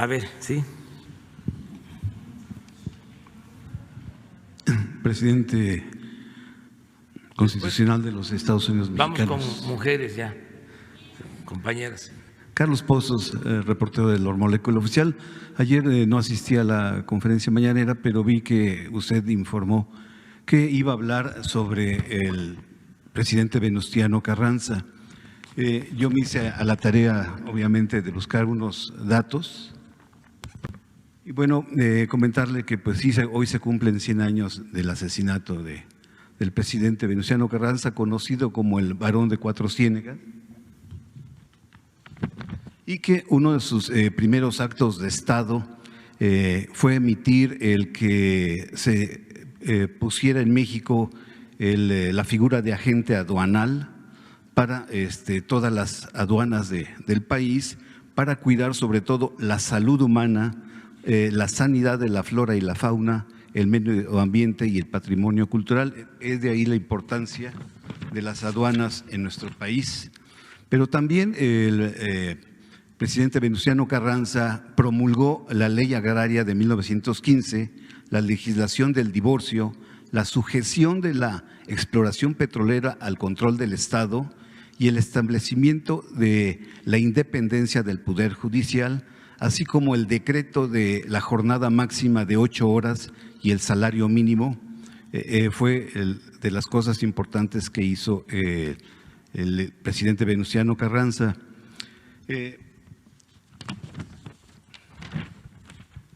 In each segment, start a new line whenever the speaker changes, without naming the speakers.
A ver, sí.
Presidente constitucional de los Estados Unidos mexicanos.
Vamos con mujeres ya, compañeras.
Carlos Pozos, reportero del Molécula Oficial. Ayer no asistí a la conferencia mañanera, pero vi que usted informó que iba a hablar sobre el presidente Venustiano Carranza. Yo me hice a la tarea, obviamente, de buscar unos datos. Y bueno, comentarle que pues sí, hoy se cumplen 100 años del asesinato del presidente Venustiano Carranza, conocido como el Barón de Cuatro Ciénegas, y que uno de sus primeros actos de Estado fue emitir el que se pusiera en México la figura de agente aduanal para todas las aduanas del país, para cuidar sobre todo la salud humana, la sanidad de la flora y la fauna, el medio ambiente y el patrimonio cultural. Es de ahí la importancia de las aduanas en nuestro país. Pero también el presidente Venustiano Carranza promulgó la Ley Agraria de 1915, la legislación del divorcio, la sujeción de la exploración petrolera al control del Estado y el establecimiento de la independencia del Poder Judicial, así como el decreto de la jornada máxima de 8 horas y el salario mínimo. Fue de las cosas importantes que hizo el presidente Venustiano Carranza.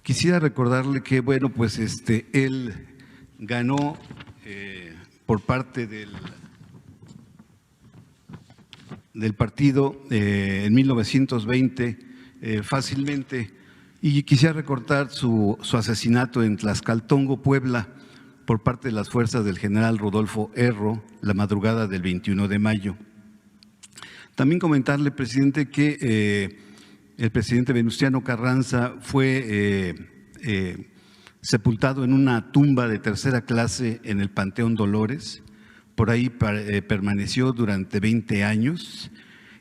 Quisiera recordarle que, bueno, pues él ganó por parte del partido en 1920 fácilmente, y quisiera recordar su asesinato en Tlaxcaltongo, Puebla, por parte de las fuerzas del general Rodolfo Erro, la madrugada del 21 de mayo. También comentarle, presidente, que el presidente Venustiano Carranza fue sepultado en una tumba de tercera clase en el Panteón Dolores. Por ahí permaneció durante 20 años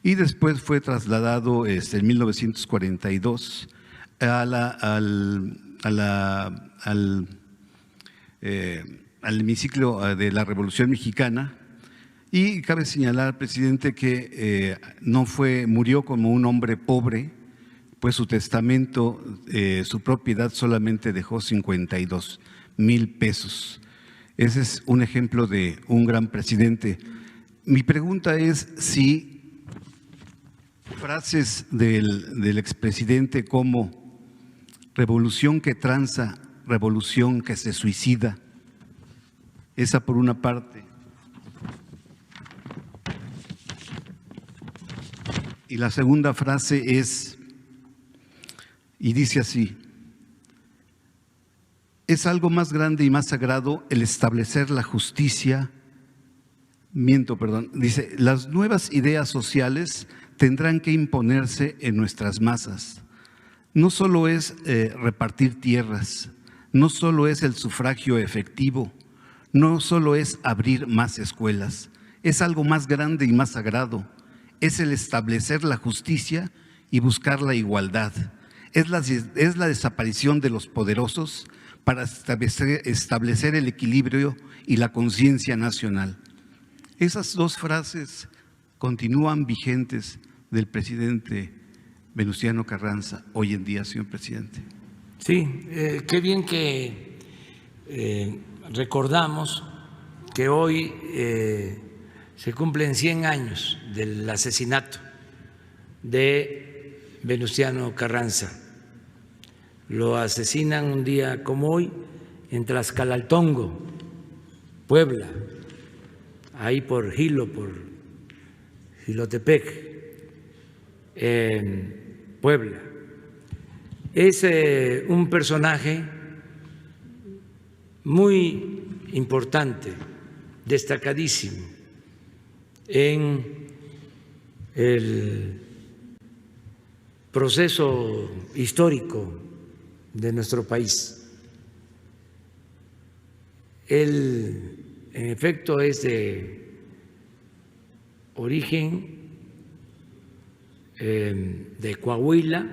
y después fue trasladado en 1942 al hemiciclo de la Revolución Mexicana. Y cabe señalar, presidente, que murió como un hombre pobre, pues su testamento, su propiedad solamente dejó 52,000 pesos. Ese es un ejemplo de un gran presidente. Mi pregunta es si frases del expresidente como revolución que tranza, revolución que se suicida, esa por una parte. Y la segunda frase es, y dice así: es algo más grande y más sagrado el establecer la justicia. Dice, las nuevas ideas sociales tendrán que imponerse en nuestras masas. No solo es repartir tierras, no solo es el sufragio efectivo, no solo es abrir más escuelas, es algo más grande y más sagrado. Es el establecer la justicia y buscar la igualdad. Es la desaparición de los poderosos para establecer el equilibrio y la conciencia nacional. Esas dos frases continúan vigentes del presidente Venustiano Carranza hoy en día, señor presidente.
Sí, qué bien que recordamos que hoy se cumplen 100 años del asesinato de Venustiano Carranza. Lo asesinan un día como hoy en Tlaxcaltongo, Puebla, ahí por Jilotepec, Puebla. Es un personaje muy importante, destacadísimo en el proceso histórico de nuestro país. Él, en efecto, es de origen de Coahuila,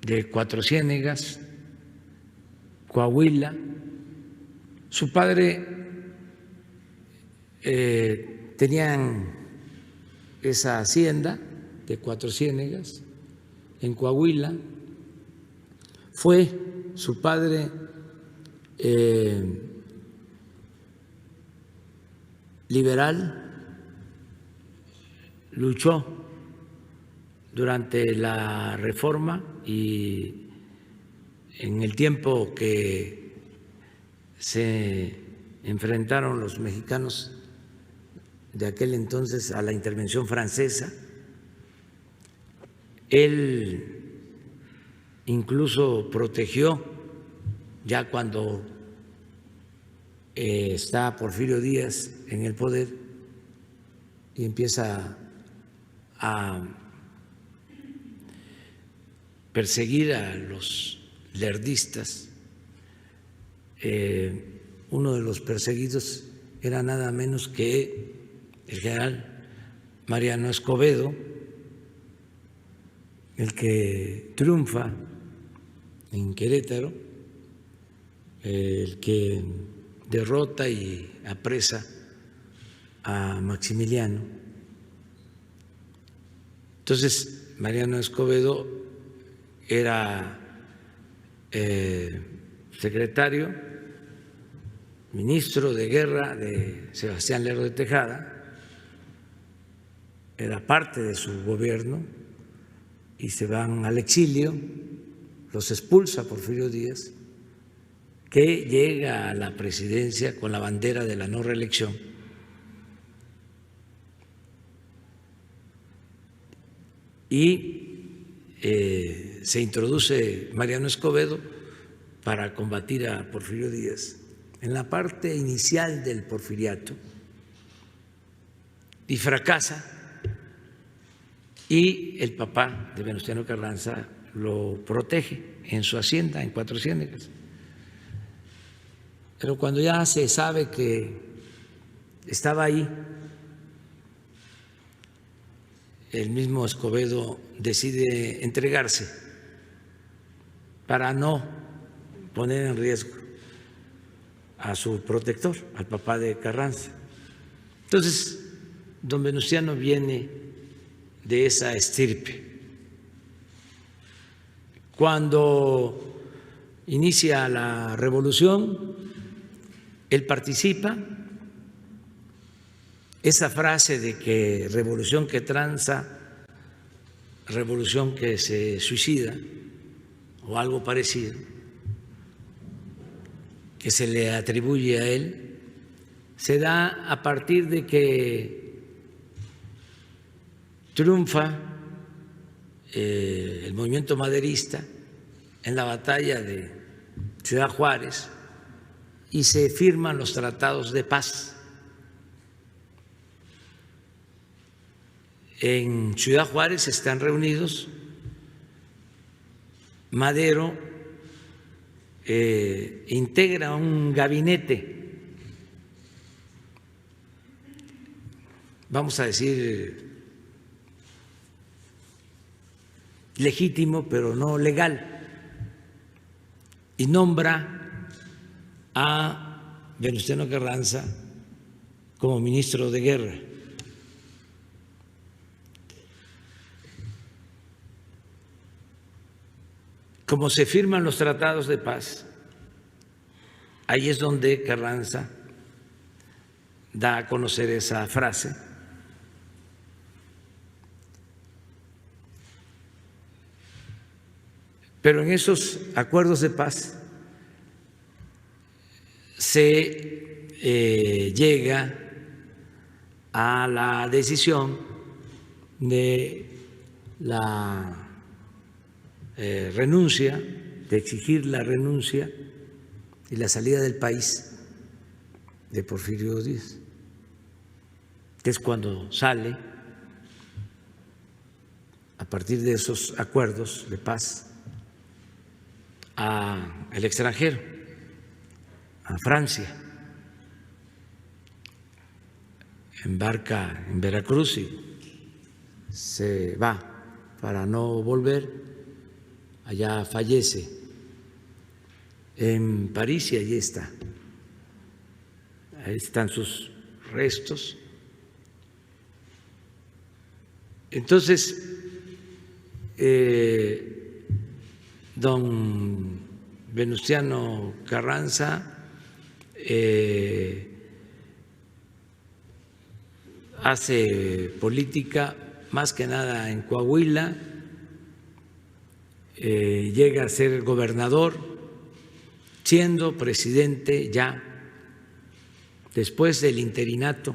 de Cuatro Ciénegas, Coahuila. Su padre tenían esa hacienda de Cuatro Ciénegas en Coahuila. Fue su padre liberal, luchó durante la Reforma y en el tiempo que se enfrentaron los mexicanos de aquel entonces a la intervención francesa. Él incluso protegió, ya cuando está Porfirio Díaz en el poder y empieza a perseguir a los lerdistas, uno de los perseguidos era nada menos que el general Mariano Escobedo, el que triunfa en Querétaro, el que derrota y apresa a Maximiliano. Entonces, Mariano Escobedo era secretario, ministro de guerra de Sebastián Lerdo de Tejada, era parte de su gobierno y se van al exilio, los expulsa Porfirio Díaz, que llega a la presidencia con la bandera de la no reelección. Y se introduce Mariano Escobedo para combatir a Porfirio Díaz en la parte inicial del porfiriato y fracasa, y el papá de Venustiano Carranza lo protege en su hacienda en Cuatro Ciénegas. Pero cuando ya se sabe que estaba ahí, el mismo Escobedo decide entregarse para no poner en riesgo a su protector, al papá de Carranza. Entonces, don Venustiano viene de esa estirpe. Cuando inicia la revolución, él participa. Esa frase de que revolución que tranza, revolución que se suicida, o algo parecido, que se le atribuye a él, se da a partir de que triunfa el movimiento maderista en la batalla de Ciudad Juárez y se firman los tratados de paz. En Ciudad Juárez están reunidos Madero, integra un gabinete, vamos a decir legítimo, pero no legal, y nombra a Venustiano Carranza como ministro de Guerra. Como se firman los tratados de paz, ahí es donde Carranza da a conocer esa frase. Pero en esos acuerdos de paz se llega a la decisión de la renuncia, de exigir la renuncia y la salida del país de Porfirio Díaz, que es cuando sale a partir de esos acuerdos de paz al extranjero, a Francia, embarca en Veracruz y se va para no volver allá fallece, en París, y allí está. Ahí están sus restos. Entonces, don Venustiano Carranza hace política más que nada en Coahuila, llega a ser gobernador, siendo presidente ya después del interinato,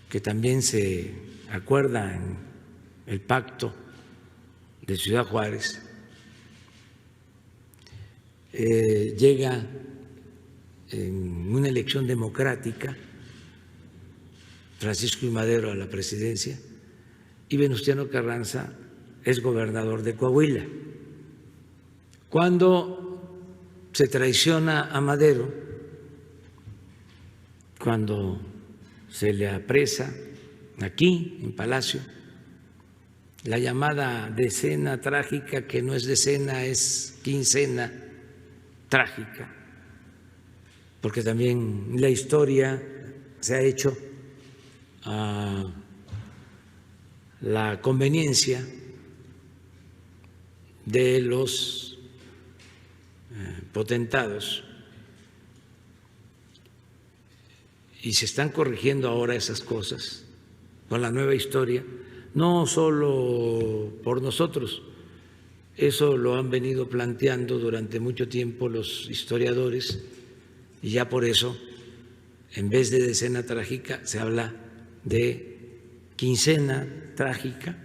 que también se acuerda en el pacto de Ciudad Juárez, llega en una elección democrática Francisco I. Madero a la presidencia y Venustiano Carranza es gobernador de Coahuila. Cuando se traiciona a Madero, cuando se le apresa aquí en Palacio, la llamada decena trágica, que no es decena, es quincena trágica, porque también la historia se ha hecho a la conveniencia de los potentados, y se están corrigiendo ahora esas cosas con la nueva historia, no solo por nosotros, eso lo han venido planteando durante mucho tiempo los historiadores, y ya por eso, en vez de decena trágica, se habla de quincena trágica,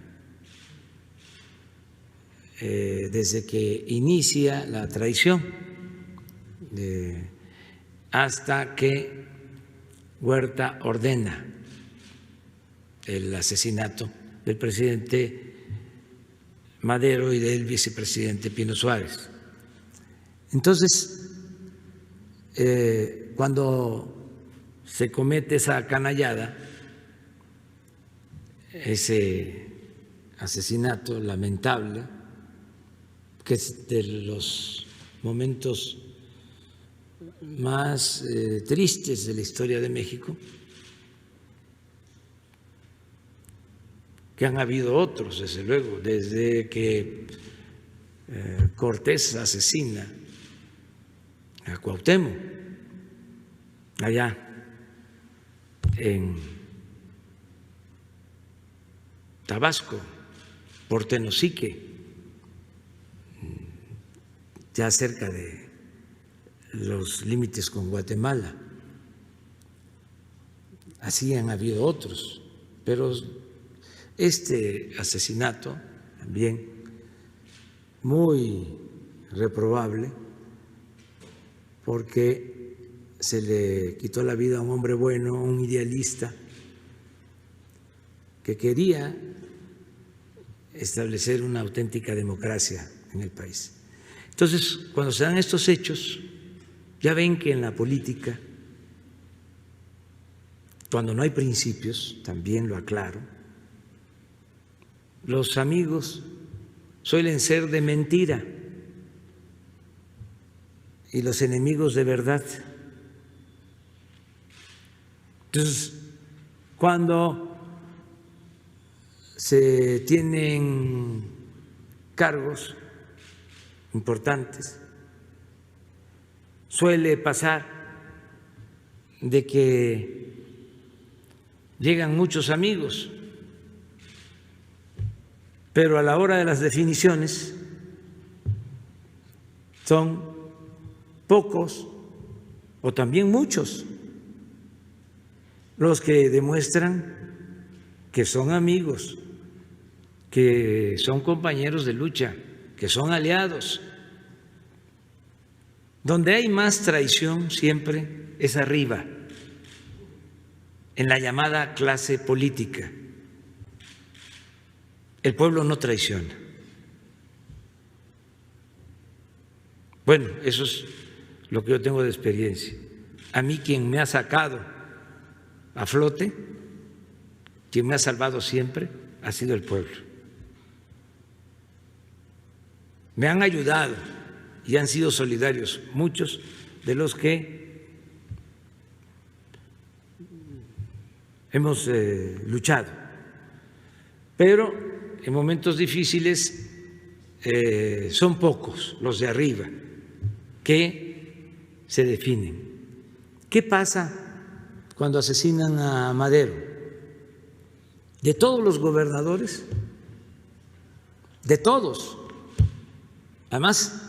desde que inicia la traición hasta que Huerta ordena el asesinato del presidente Madero y del vicepresidente Pino Suárez. Entonces, cuando se comete esa canallada, ese asesinato lamentable, que es de los momentos más tristes de la historia de México, que han habido otros, desde luego, desde que Cortés asesina a Cuauhtémoc, allá en Tabasco, por Tenosique, ya cerca de los límites con Guatemala. Así han habido otros, pero este asesinato también muy reprobable, porque se le quitó la vida a un hombre bueno, un idealista que quería establecer una auténtica democracia en el país. Entonces, cuando se dan estos hechos, ya ven que en la política, cuando no hay principios, también lo aclaro, los amigos suelen ser de mentira y los enemigos de verdad. Entonces, cuando se tienen cargos importantes, suele pasar de que llegan muchos amigos, pero a la hora de las definiciones son pocos o también muchos los que demuestran que son amigos, que son compañeros de lucha, que son aliados. Donde hay más traición siempre es arriba, en la llamada clase política. El pueblo no traiciona. Bueno, eso es lo que yo tengo de experiencia. A mí quien me ha sacado a flote, quien me ha salvado siempre, ha sido el pueblo. me han ayudado y han sido solidarios muchos de los que hemos luchado. Pero en momentos difíciles son pocos los de arriba que se definen. ¿Qué pasa cuando asesinan a Madero? De todos los gobernadores, de todos, además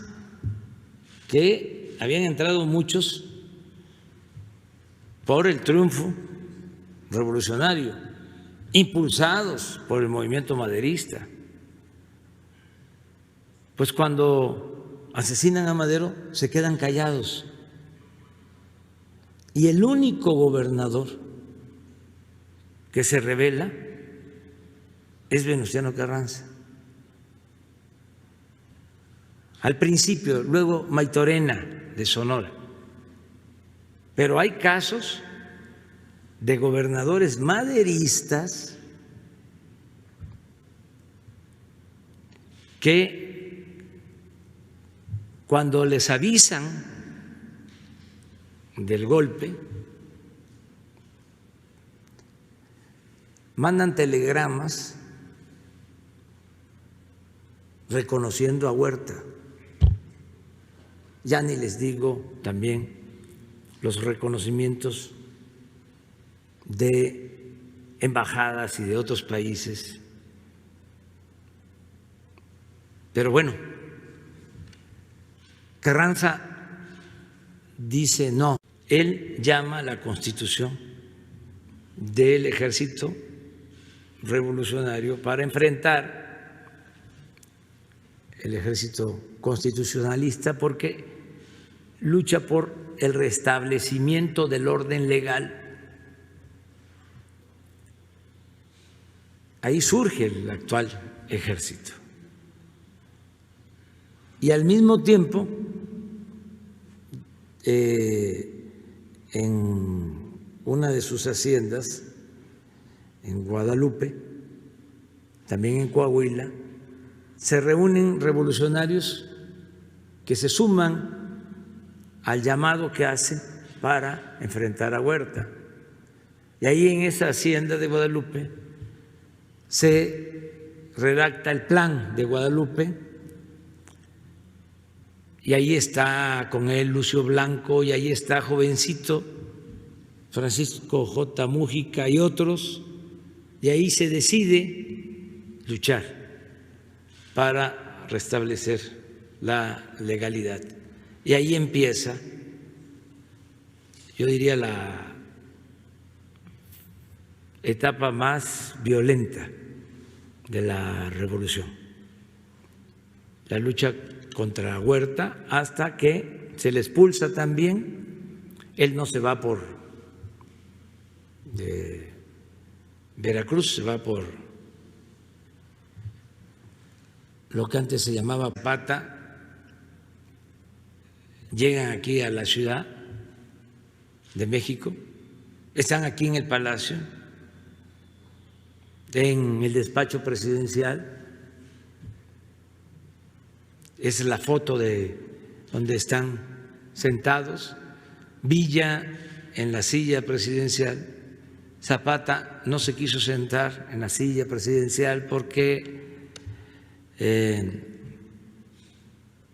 que habían entrado muchos por el triunfo revolucionario, impulsados por el movimiento maderista. Pues cuando asesinan a Madero se quedan callados. Y el único gobernador que se rebela es Venustiano Carranza. Al principio, luego Maytorena de Sonora. Pero hay casos de gobernadores maderistas que cuando les avisan del golpe mandan telegramas reconociendo a Huerta. Ya ni les digo también los reconocimientos de embajadas y de otros países. Pero bueno, Carranza dice no, él llama a la Constitución del Ejército Revolucionario para enfrentar el ejército constitucionalista porque lucha por el restablecimiento del orden legal. Ahí surge el actual ejército. Y al mismo tiempo, en una de sus haciendas, en Guadalupe, también en Coahuila, se reúnen revolucionarios que se suman al llamado que hace para enfrentar a Huerta. Y ahí en esa hacienda de Guadalupe se redacta el plan de Guadalupe y ahí está con él Lucio Blanco y ahí está jovencito Francisco J. Mújica y otros, y ahí se decide luchar para restablecer la legalidad. Y ahí empieza, yo diría, la etapa más violenta de la revolución, la lucha contra Huerta, hasta que se le expulsa también. Él no se va por Veracruz, se va por lo que antes se llamaba Zapata. Llegan aquí a la Ciudad de México, están aquí en el Palacio, en el despacho presidencial. Esa es la foto de donde están sentados. Villa en la silla presidencial. Zapata no se quiso sentar en la silla presidencial porque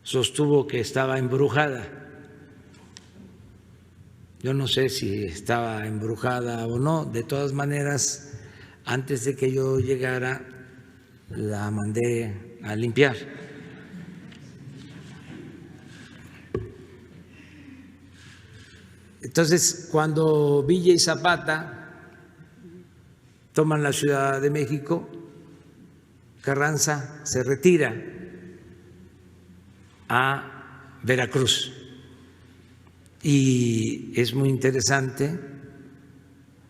sostuvo que estaba embrujada. Yo no sé si estaba embrujada o no. De todas maneras, antes de que yo llegara, la mandé a limpiar. Entonces, cuando Villa y Zapata toman la Ciudad de México, Carranza se retira a Veracruz. Y es muy interesante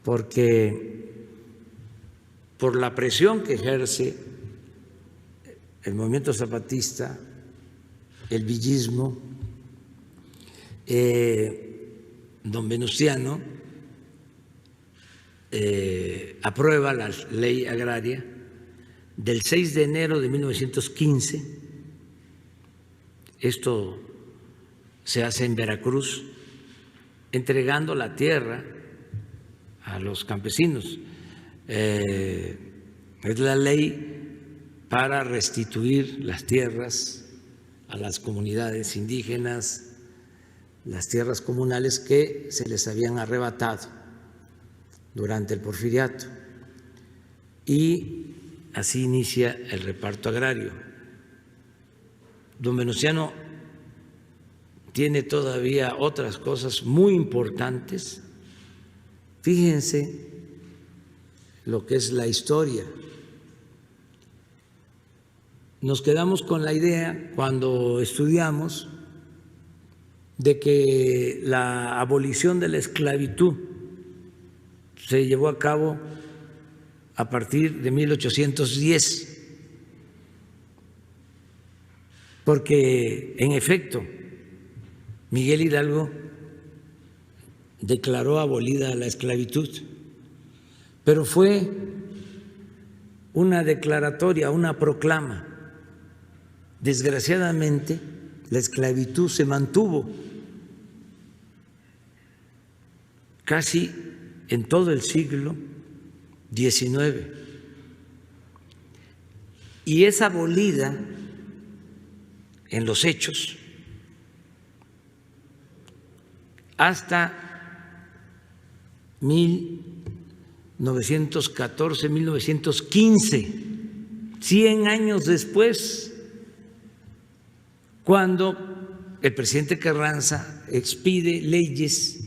porque por la presión que ejerce el movimiento zapatista, el villismo, don Venustiano aprueba la ley agraria del 6 de enero de 1915 Esto se hace en Veracruz, entregando la tierra a los campesinos. Es la ley para restituir las tierras a las comunidades indígenas, las tierras comunales que se les habían arrebatado durante el Porfiriato. Y así inicia el reparto agrario. Don Venustiano tiene todavía otras cosas muy importantes. Fíjense lo que es la historia. Nos quedamos con la idea cuando estudiamos de que la abolición de la esclavitud se llevó a cabo a partir de 1810, porque en efecto Miguel Hidalgo declaró abolida la esclavitud, pero fue una declaratoria, una proclama. Desgraciadamente, la esclavitud se mantuvo casi en todo el siglo XIX y es abolida en los hechos hasta 1914, 1915, 100 años después, cuando el presidente Carranza expide leyes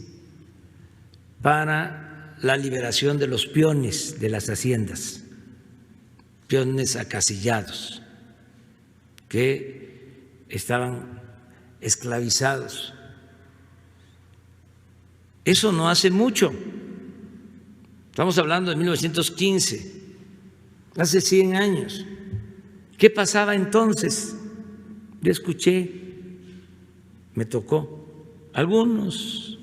para la liberación de los peones de las haciendas, peones acasillados que estaban esclavizados. Eso no hace mucho, estamos hablando de 1915, hace 100 años. ¿Qué pasaba entonces? Yo escuché, me tocó, algunos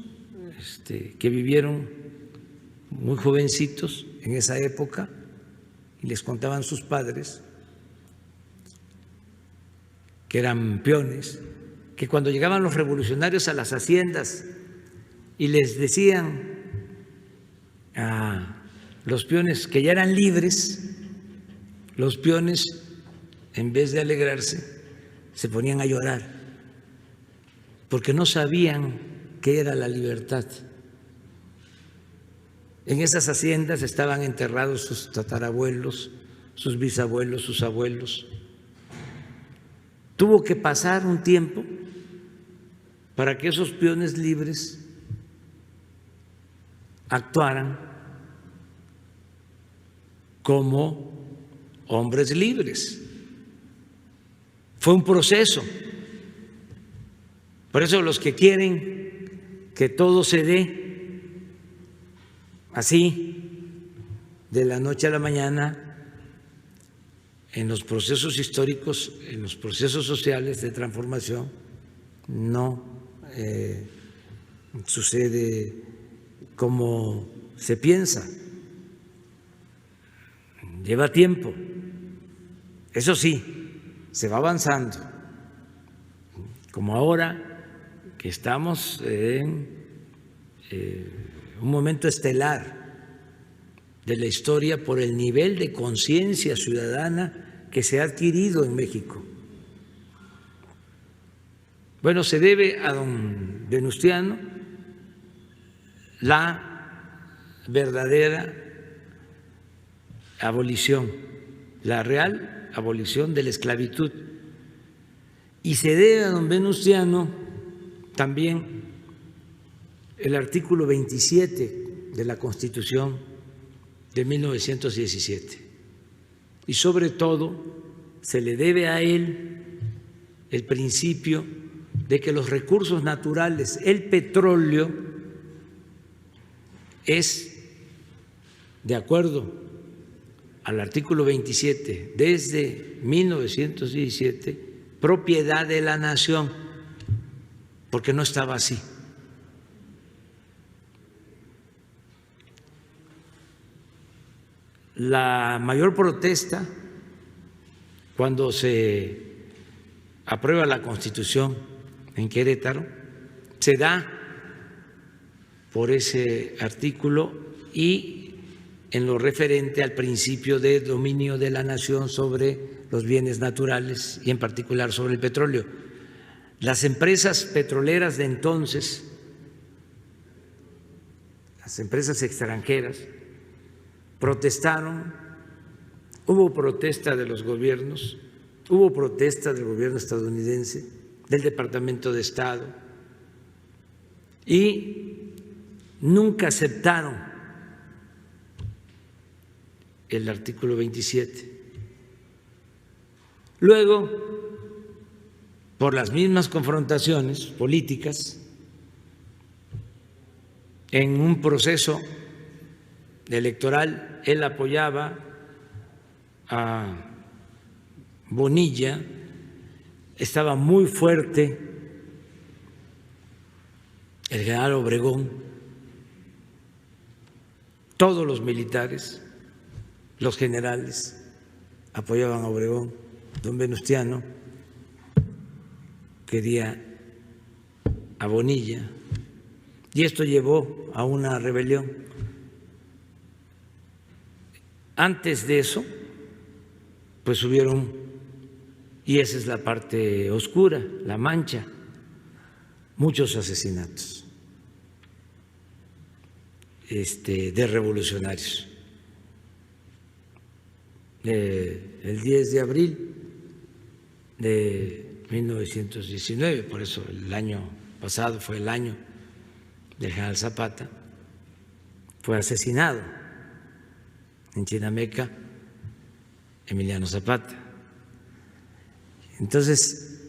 que vivieron muy jovencitos en esa época y les contaban sus padres que eran peones, que cuando llegaban los revolucionarios a las haciendas y les decían a los peones que ya eran libres, los peones, en vez de alegrarse, se ponían a llorar porque no sabían qué era la libertad. En esas haciendas estaban enterrados sus tatarabuelos, sus bisabuelos, sus abuelos. Tuvo que pasar un tiempo para que esos peones libres actuaran como hombres libres. Fue un proceso. Por eso los que quieren que todo se dé así, de la noche a la mañana, en los procesos históricos, en los procesos sociales de transformación, no sucede como se piensa. Lleva tiempo. Eso sí, se va avanzando, como ahora que estamos en un momento estelar de la historia por el nivel de conciencia ciudadana que se ha adquirido en México. Bueno, se debe a don Venustiano la verdadera abolición, la real abolición de la esclavitud. Y se debe a don Venustiano también el artículo 27 de la Constitución de 1917. Y sobre todo se le debe a él el principio de que los recursos naturales, el petróleo, es, de acuerdo al artículo 27, desde 1917, propiedad de la nación, porque no estaba así. La mayor protesta cuando se aprueba la Constitución en Querétaro, se da por ese artículo y en lo referente al principio de dominio de la nación sobre los bienes naturales y en particular sobre el petróleo. Las empresas petroleras de entonces, las empresas extranjeras, protestaron, hubo protesta de los gobiernos, hubo protesta del gobierno estadounidense, del Departamento de Estado, y nunca aceptaron el artículo 27. Luego, por las mismas confrontaciones políticas, en un proceso electoral, él apoyaba a Bonilla, estaba muy fuerte el general Obregón, todos los militares, los generales apoyaban a Obregón, don Venustiano quería a Bonilla y esto llevó a una rebelión. Antes de eso, pues hubieron, y esa es la parte oscura, la mancha, muchos asesinatos de revolucionarios. El 10 de abril de 1919, por eso el año pasado fue el año del general Zapata, fue asesinado en Chinameca Emiliano Zapata. Entonces,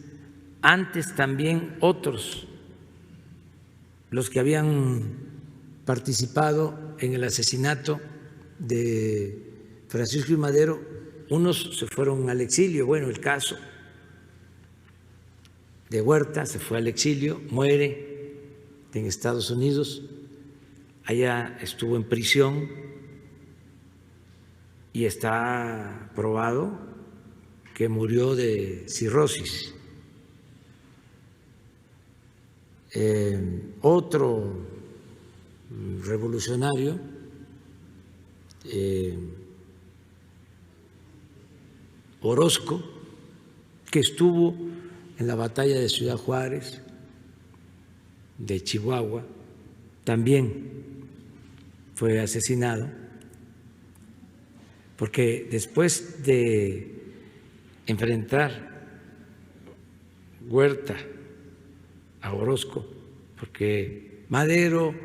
antes también otros, los que habían participado en el asesinato de Francisco I. Madero, unos se fueron al exilio. Bueno, el caso de Huerta se fue al exilio, muere en Estados Unidos, allá estuvo en prisión y está probado que murió de cirrosis. Otro revolucionario, Orozco, que estuvo en la batalla de Ciudad Juárez, de Chihuahua, también fue asesinado, porque después de enfrentar Huerta a Orozco, porque Madero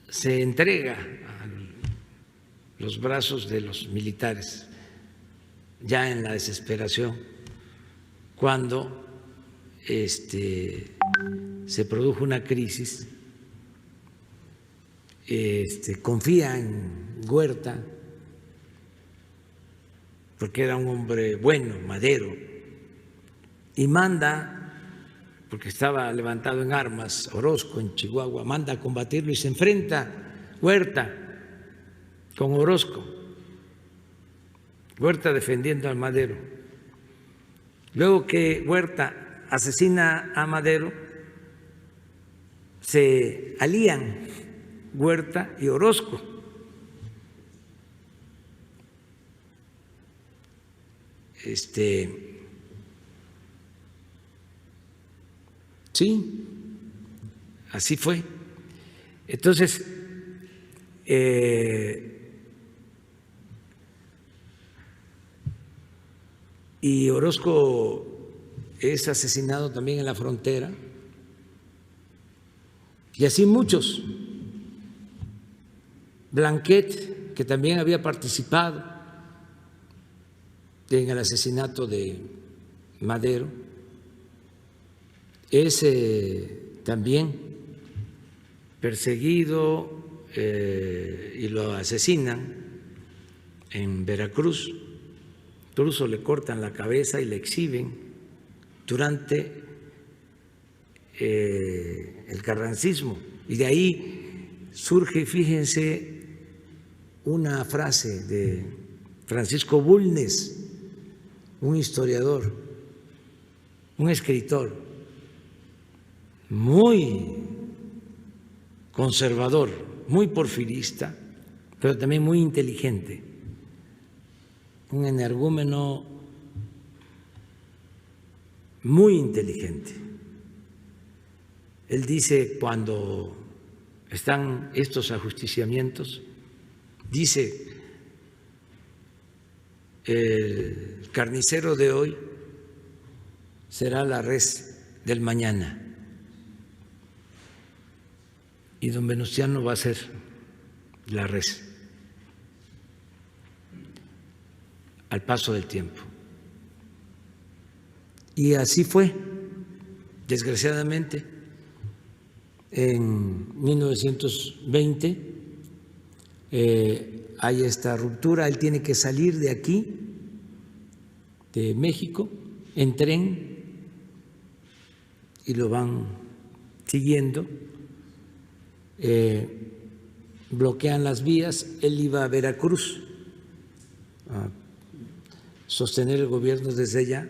se entrega a los brazos de los militares, ya en la desesperación, cuando se produjo una crisis, confía en Huerta, porque era un hombre bueno, Madero, y manda, porque estaba levantado en armas Orozco en Chihuahua, manda a combatirlo y se enfrenta Huerta con Orozco, Huerta defendiendo a Madero. Luego que Huerta asesina a Madero, se alían Huerta y Orozco. Sí, así fue. Entonces, y Orozco es asesinado también en la frontera, y así muchos. Blanquet, que también había participado en el asesinato de Madero, es también perseguido y lo asesinan en Veracruz. Incluso le cortan la cabeza y le exhiben durante el carrancismo. Y de ahí surge, fíjense, una frase de Francisco Bulnes, un historiador un escritor muy conservador, muy porfirista, pero también muy inteligente, un energúmeno muy inteligente. Él dice, cuando están estos ajusticiamientos, dice, el carnicero de hoy será la res del mañana. Y don Venustiano va a ser la res al paso del tiempo. Y así fue, desgraciadamente, en 1920 hay esta ruptura, él tiene que salir de aquí, de México, en tren, y lo van siguiendo, bloquean las vías, él iba a Veracruz a sostener el gobierno desde allá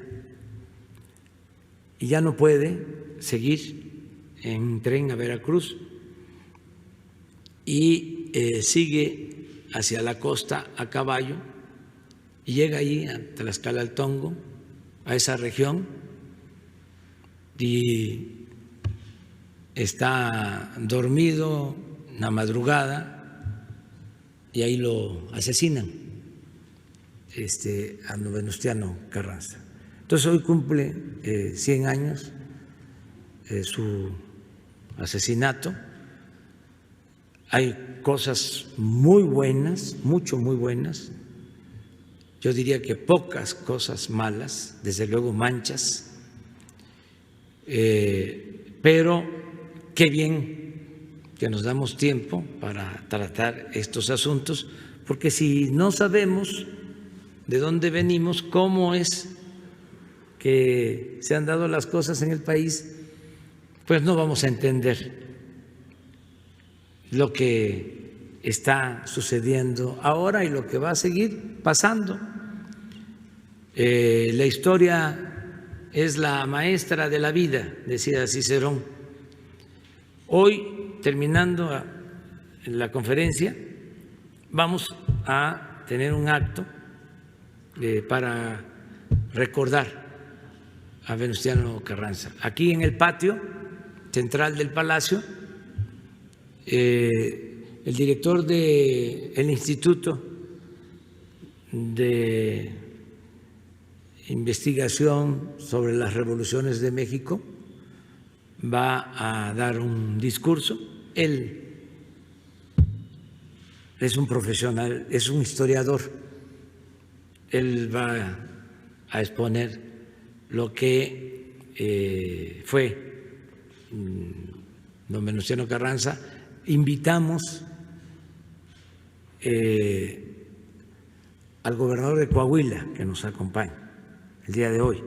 y ya no puede seguir en tren a Veracruz y sigue hacia la costa a caballo y llega allí a Tlaxcala-Altongo, a esa región, y está dormido una madrugada y ahí lo asesinan, a Venustiano Carranza. Entonces hoy cumple 100 años su asesinato. Hay cosas muy buenas, muy buenas. Yo diría que pocas cosas malas, desde luego manchas, pero qué bien que nos damos tiempo para tratar estos asuntos, porque si no sabemos de dónde venimos, cómo es que se han dado las cosas en el país, pues no vamos a entender lo que está sucediendo ahora y lo que va a seguir pasando. La historia es la maestra de la vida, decía Cicerón. Hoy, terminando la conferencia, vamos a tener un acto para recordar a Venustiano Carranza. Aquí en el patio central del Palacio, el director del Instituto de Investigación sobre las Revoluciones de México va a dar un discurso. Él es un profesional, es un historiador. Él va a exponer lo que fue don Venustiano Carranza. Invitamos al gobernador de Coahuila que nos acompaña el día de hoy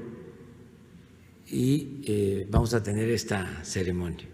y vamos a tener esta ceremonia.